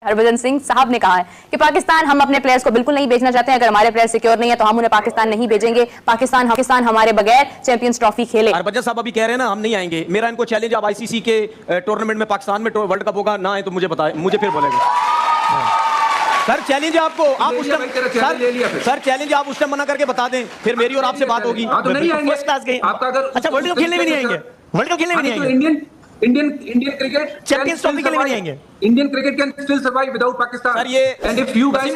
हरभजन सिंह साहब ने कहा है कि पाकिस्तान हम अपने प्लेयर्स को बिल्कुल नहीं भेजना चाहते हैं। अगर हमारे प्लेयर सिक्योर नहीं है तो हम उन्हें पाकिस्तान नहीं भेजेंगे। पाकिस्तान हमारे बगैर चैंपियंस ट्रॉफी खेले। हरभजन साहब अभी कह रहे हैं ना हम नहीं आएंगे। मेरा इनको चैलेंज, आप आईसीसी के टूर्नामेंट में पाकिस्तान में वर्ल्ड कप होगा ना आए तो मुझे बताएं, मुझे फिर बोलेंगे। सर चैलेंज है आपको, आप उस टाइम सर चैलेंज आप उस टाइम मना करके बता दें, फिर मेरी और आपसे बात होगी। तो नहीं आएंगे। फर्स्ट क्लास गए आपका अगर अच्छा वर्ल्ड कप खेलने भी नहीं आएंगे, वर्ल्ड कप खेलने भी नहीं आएंगे, इंडियन क्रिकेट चैंपियंस ट्रॉफी के लिए नहीं आएंगे। Indian cricket can still survive without Pakistan. Sir ये and if you guys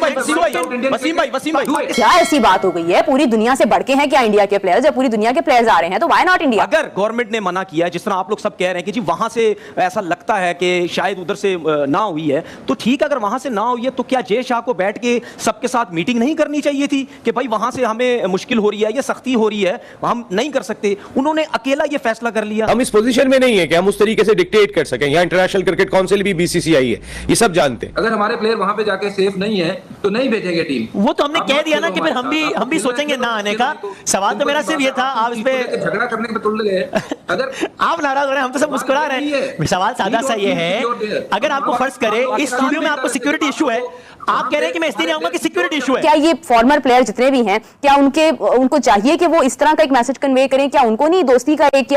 Wasim भाई क्या ऐसी बात हो गई है? पूरी दुनिया से बढ़ के हैं क्या इंडिया के प्लेयर्स? जब पूरी दुनिया के प्लेयर्स आ रहे हैं तो व्हाई नॉट इंडिया? अगर गवर्नमेंट ने मना किया है, जिस तरह आप लोग सब कह रहे हैं कि जी वहां से ऐसा लगता है कि शायद उधर से ना हुई है, तो ठीक, अगर वहां से ना हुई है तो क्या जय शाह को बैठ के सबके साथ मीटिंग नहीं करनी चाहिए थी कि भाई वहां से हमें मुश्किल हो रही है, ये सख्ती हो रही है, हम नहीं कर सकते। उन्होंने अकेला ये फैसला कर लिया। हम इस पोजीशन में नहीं है कि हम उस तरीके से डिक्टेट कर सकें। यहाँ इंटरनेशनल क्रिकेट काउंसिल भी बीसीसीआई है, ये सब जानते हैं। अगर हमारे प्लेयर वहां पे जाके सेफ नहीं है तो नहीं भेजेंगे टीम। वो तो हमने कह दिया ना कि फिर हम भी सोचेंगे ना आने का। सवाल तो मेरा सिर्फ ये था, आप इस पे झगड़ा करने में तुल गए। अगर आप नाराज हो रहे हैं, हम तो सब मुस्कुरा रहे हैं। सवाल सादा सा ये है, अगर आपको फर्ज करे इस स्टूडियो में आपको सिक्योरिटी इशू है, आप कह रहे हैं कि मैं इसलिए नहीं आऊंगा कि सिक्योरिटी इशू है। क्या ये फॉर्मर प्लेयर जितने भी हैं, क्या उनको चाहिए कि वो इस तरह का एक मैसेज कन्वे करें? क्या उनको नहीं दोस्ती का एक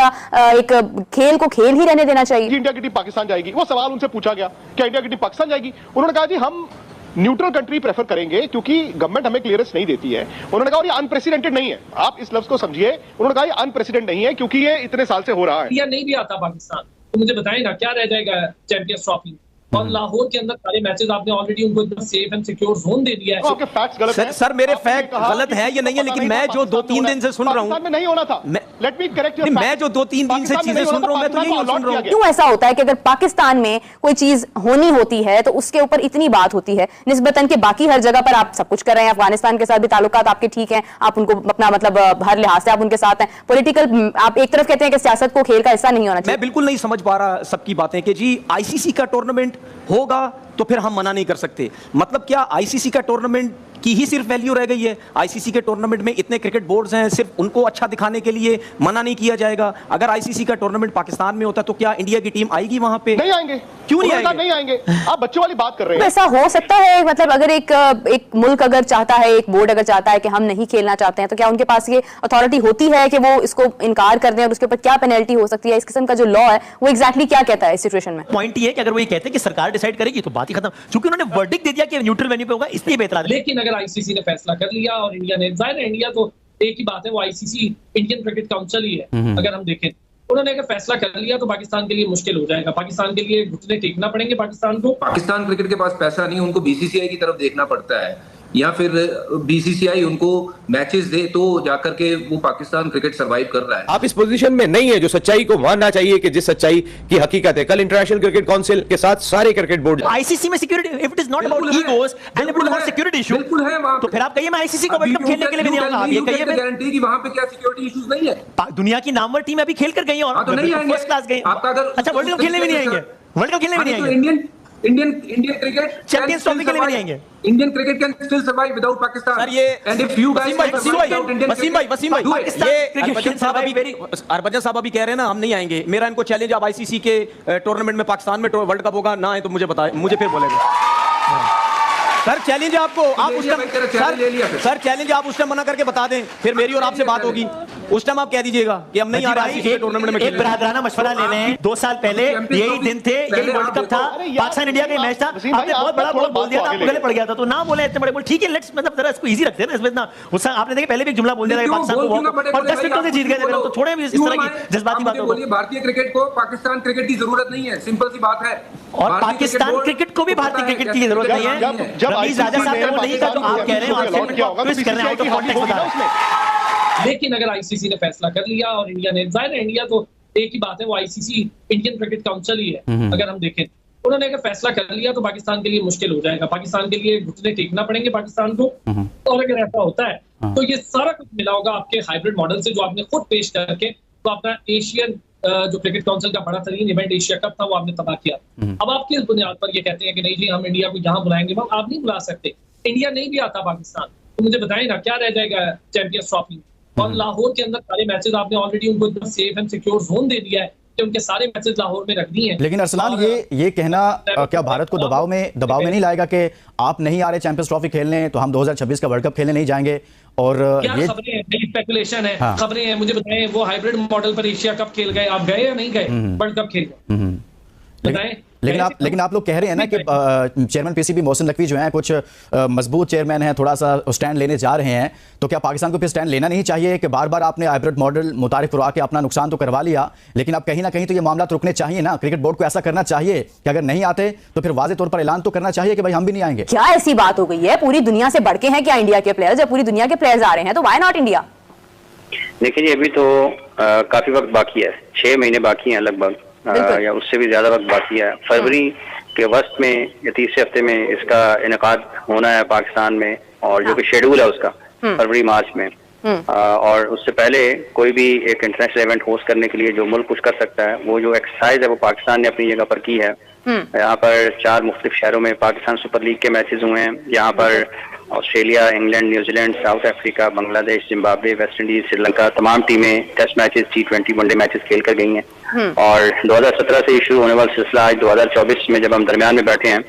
खेल को खेल ही रहने देना चाहिए? इंडिया की टीम पाकिस्तान जाएगी, वो सवाल उनसे पूछा गया क्या इंडिया की टीम पाकिस्तान जाएगी? उन्होंने कहा जी हम न्यूट्रल कंट्री प्रेफर करेंगे क्योंकि गवर्नमेंट हमें क्लियरेंस नहीं देती है। उन्होंने कहा और ये अनप्रेसिडेंटेड नहीं है, आप इस लफ्ज को समझिए। उन्होंने कहा ये अनप्रेसिडेंटेड नहीं है क्योंकि ये इतने साल से हो रहा है। इंडिया नहीं भी आता पाकिस्तान तो मुझे बताएं ना क्या रह जाएगा चैंपियंस ट्रॉफी। और लाहौर के अंदर सारे मैचेस आपने ऑलरेडी उनको एकदम सेफ एंड सिक्योर जोन दे दिया है। आपके फैक्ट्स गलत हैं। सर मेरे फैक्ट गलत है ये नहीं है, लेकिन मैं जो 2-3 दिन से सुन रहा हूं, में नहीं होना था। लेट मी करेक्ट योर, मैं जो 2-3 दिन से चीजें सुन रहा हूं, मैं तो यही सुन रहा हूं। क्यों ऐसा होता है कि अगर पाकिस्तान में कोई चीज होनी होती है तो उसके ऊपर इतनी बात होती है, निस्बतन के बाकी हर जगह पर आप सब कुछ कर रहे हैं। अफगानिस्तान के साथ भी ताल्लुकात आपके ठीक हैं, आप उनको अपना मतलब हर लिहाज से आप उनके साथ हैं। पॉलिटिकल आप एक तरफ कहते हैं कि सियासत को खेल का हिस्सा नहीं होना चाहिए। मैं बिल्कुल नहीं समझ पा रहा सबकी बातें कि जी आईसीसी का टूर्नामेंट होगा तो फिर हम मना नहीं कर सकते। मतलब क्या आईसीसी का टूर्नामेंट की ही सिर्फ वैल्यू रह गई है? आईसीसी के टूर्नामेंट में इतने क्रिकेट बोर्ड्स हैं, सिर्फ उनको अच्छा दिखाने के लिए मना नहीं किया जाएगा? अगर आईसीसी का टूर्नामेंट पाकिस्तान में होता तो क्या इंडिया की टीम आएगी वहां पे? नहीं आएंगे। क्यों नहीं आएंगे? नहीं आएंगे। आप बच्चों वाली बात कर रहे हैं। ऐसा हो सकता है, मतलब अगर एक मुल्क अगर चाहता है, एक बोर्ड अगर चाहता है कि हम नहीं खेलना चाहते हैं, तो क्या उनके पास ये अथॉरिटी होती है कि वो इसको इनकार कर दें और उसके ऊपर क्या पेनल्टी हो सकती है? इस किस्म का जो लॉ है वो एग्जैक्टली क्या कहता है इस सिचुएशन में? पॉइंट ये है कि अगर वो ये कहते हैं कि सरकार डिसाइड करेगी तो बात ही खत्म, क्योंकि उन्होंने वर्डिक्ट दे दिया कि न्यूट्रल वेन्यू पे होगा, इसलिए बेहतर। लेकिन अगर आईसीसी ने फैसला कर लिया और इंडिया ने, जाहिर है इंडिया तो एक ही बात है, वो आईसीसी इंडियन क्रिकेट काउंसिल ही है। अगर हम देखें उन्होंने अगर फैसला कर लिया तो पाकिस्तान के लिए मुश्किल हो जाएगा। पाकिस्तान के लिए घुटने टेकना पड़ेंगे पाकिस्तान को। पाकिस्तान क्रिकेट के पास पैसा नहीं, उनको बीसीसीआई की तरफ देखना पड़ता है, या फिर बीसीसीआई उनको मैचेस दे तो जाकर के वो पाकिस्तान क्रिकेट सर्वाइव कर रहा है। आप इस पोजीशन में नहीं है जो सच्चाई को मानना चाहिए कि जिस सच्चाई की हकीकत है। कल इंटरनेशनल क्रिकेट काउंसिल के साथ सारे क्रिकेट बोर्ड आईसीसी में security, if it is not about egos and if it is about security issue, बिल्कुल है वहां तो फिर आप कहिए मैं आईसीसी को वर्ल्ड कप खेलने के लिए भी नहीं आऊंगा। आप ये कहिए गारंटी कि वहां पे क्या सिक्योरिटी इश्यूज नहीं है। दुनिया की नामवर टीम अभी खेल कर गई और तो नहीं आएंगे। फर्स्ट क्लास गई। आपका अगर अच्छा वर्ल्ड कप खेलने भी नहीं आएंगे, वर्ल्ड कप खेलने भी नहीं आएंगे, इंडियन क्रिकेट चैंपियंस ट्रॉफी के लिए भी नहीं आएंगे। Indian cricket can still survive without Pakistan. Sir ये and if you guys Wasim भाई हरभजन साहब अभी कह रहे हैं ना हम नहीं आएंगे। मेरा इनको चैलेंज, आप आईसीसी के टूर्नामेंट में पाकिस्तान में वर्ल्ड कप होगा ना आए तो मुझे बताएं, मुझे फिर बोलेंगे। सर चैलेंज है आपको, आप उस टाइम सर चैलेंज आप उस टाइम मना करके बता दें, फिर मेरी और आपसे बात होगी। उस टाइम आप कह दीजिएगा कि हम नहीं आ रहे हैं टूर्नामेंट में। एक बरादराना मशवरा ले लें, 2 साल पहले यही दिन थे, यही वर्ल्ड कप था, पाकिस्तान इंडिया का मैच था, आपने बहुत बड़ा बोल दिया था, आपको गले पड़ गया था, तो ना बोले इतने बड़े बोल। ठीक है लेट्स, मतलब जरा इसको इजी रखते हैं ना इसमें ना। उससे आपने देखा पहले भी एक जुमला बोल दिया था पाकिस्तान को और 10 विकेटों से जीत गए थे, तो थोड़े भी इस तरह की जज्बाती बातों को। भारतीय क्रिकेट को पाकिस्तान क्रिकेट की जरूरत नहीं है, सिंपल सी बात है। और पाकिस्तान क्रिकेट को भी भारतीय क्रिकेट की जरूरत नहीं है। रमीज राजा साहब वो नहीं था, तो आप कह रहे हैं ट्विस्ट कर रहे हैं, आउट ऑफ कॉन्टेक्स्ट बता रहे हैं। लेकिन अगर आईसीसी ने फैसला कर लिया और इंडिया ने, जाहिर है इंडिया तो एक ही बात है, वो आईसीसी इंडियन क्रिकेट काउंसिल ही है। अगर हम देखें उन्होंने अगर फैसला कर लिया तो पाकिस्तान के लिए मुश्किल हो जाएगा। पाकिस्तान के लिए घुटने टेकना पड़ेंगे पाकिस्तान को। और अगर ऐसा होता है तो ये सारा कुछ मिला होगा आपके हाइब्रिड मॉडल से जो आपने खुद पेश करके तो अपना एशियन जो क्रिकेट काउंसिल का बड़ा तरीन इवेंट एशिया कप था वो आपने तबाह किया। अब आप किस बुनियाद पर ये कहते हैं कि नहीं जी हम इंडिया को यहाँ बुलाएंगे? आप नहीं बुला सकते। इंडिया नहीं भी आता पाकिस्तान तो मुझे बताएं ना क्या रह जाएगा चैंपियंस ट्रॉफी। और लाहौर के अंदर सारे मैचेस आपने ऑलरेडी उनको एकदम सेफ एंड सिक्योर जोन दे दिया है। के उनके सारे मैचेस लाहौर में रख दिए हैं। लेकिन अरसलान और ये कहना क्या भारत को दबाव में नहीं लाएगा कि आप नहीं आ रहे चैंपियंस ट्रॉफी खेलने तो हम 2026 का वर्ल्ड कप खेलने नहीं जाएंगे? और क्या ये खबरें हैं, स्पेकुलेशन है, हाँ। खबरें हैं, मुझे बताएं वो हाइब्रिड मॉडल पर एशिया कप खेल गए, आप गए या नहीं गए? वर्ल्ड कप खेल गए, बताएं। लेकिन आप लोग कह रहे हैं ना कि चेयरमैन पीसीबी मोहसिन नकवी जो हैं कुछ मजबूत चेयरमैन हैं, थोड़ा सा स्टैंड लेने जा रहे हैं, तो क्या पाकिस्तान को फिर स्टैंड लेना नहीं चाहिए कि बार बार आपने हाइब्रिड मॉडल मुतारिफ करवा के अपना नुकसान तो करवा लिया, लेकिन अब कहीं ना कहीं तो ये मामला रुकने चाहिए ना? क्रिकेट बोर्ड को ऐसा करना चाहिए कि अगर नहीं आते तो फिर वाज़ेह तौर पर ऐलान तो करना चाहिए कि भाई हम भी नहीं आएंगे। क्या ऐसी बात हो गई है? पूरी दुनिया से बढ़ के हैं क्या इंडिया के प्लेयर्स? जब पूरी दुनिया के प्लेयर्स आ रहे हैं तो व्हाई नॉट इंडिया? देखिए जी, अभी तो काफी वक्त बाकी है, 6 महीने बाकी हैं लगभग, या उससे भी ज्यादा वक्त बाकी है। फरवरी के वस्त में या तीसरे हफ्ते में इसका इनेकाद होना है पाकिस्तान में, और जो कि शेड्यूल है उसका फरवरी मार्च में। और उससे पहले कोई भी एक इंटरनेशनल इवेंट होस्ट करने के लिए जो मुल्क कुछ कर सकता है, वो जो एक्सरसाइज है वो पाकिस्तान ने अपनी जगह पर की है। यहाँ पर 4 मुख्तलिफ शहरों में पाकिस्तान सुपर लीग के मैचेस हुए हैं। यहाँ पर Australia, England, New Zealand, south Africa, Bangladesh, Zimbabwe, West Indies, Sri Lanka, तमाम टीमें test matches, T20 one day matches खेल कर गई हैं। और 2017 से शुरू होने वाला सिलसिला आज 2024 में जब हम दरमियान में बैठे हैं,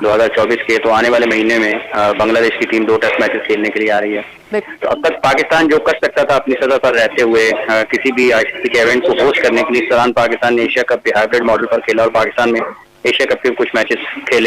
2024 के, तो आने वाले महीने में बांग्लादेश की टीम 2 टेस्ट मैचेस खेलने के लिए आ रही है। तो अब तक पाकिस्तान जो कर सकता था अपनी सतह पर रहते हुए किसी भी ICC के इवेंट को होस्ट करने के लिए, इस दौरान पाकिस्तान ने एशिया कप हाइब्रिड मॉडल पर खेला और पाकिस्तान में एशिया कप के कुछ मैचेस खेले।